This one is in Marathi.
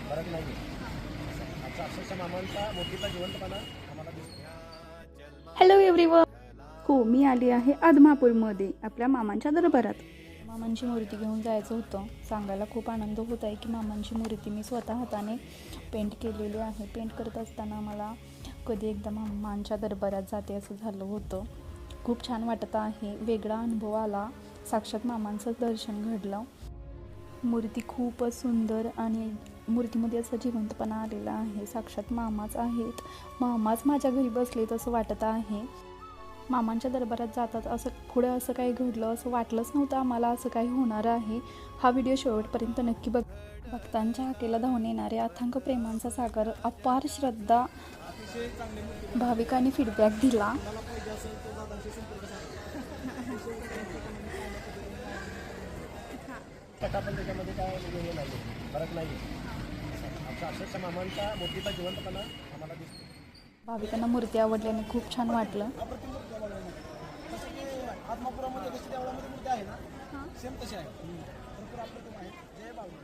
फरक नाही आमचा अक्षरशः मामांचा मोठीचा जिवंतपणा आम्हाला दिसतो. Hello everyone. हो, मी आली आहे आदमापूरमध्ये आपल्या मामांच्या दरबारात. मामांची मूर्ती घेऊन जायचं होतं. सांगायला खूप आनंद होत आहे की मामांची मूर्ती मी स्वतः हाताने पेंट केलेली आहे. पेंट करत असताना मला कधी एकदा मामांच्या दरबारात जाते असं झालं होतं. खूप छान वाटत आहे. वेगळा अनुभव आला. साक्षात मामांचं दर्शन घडलं. मूर्ती खूपच सुंदर आणि मूर्तीमध्ये असं जिवंतपणा आलेला आहे. साक्षात मामाच आहेत. मामाच माझ्या घरी बसलेत असं वाटत आहे. मामांच्या दरबारात जातात असं पुढं असं काही घडलं असं वाटलंच नव्हतं आम्हाला असं काही होणार आहे. हा व्हिडिओ शेवटपर्यंत नक्की भक्तांच्या हाकेला धावून येणारे अथांग प्रेमांचा सागर, अपार श्रद्धा, भाविकांनी फीडबॅक दिला. पण त्याच्यामध्ये काय हे नाही, फरक नाही आमचा अक्षरशः मामांचा मोठीचा जिवंतपणा आम्हाला दिसतो. भाविकांना मूर्ती आवर्जल्याने खूप छान वाटलं. आत्मापुरामध्ये जशी देवळामध्ये मूर्ती आहे ना, सेम तशी आहे. भरपूर आपलं आहे. जय बाबा.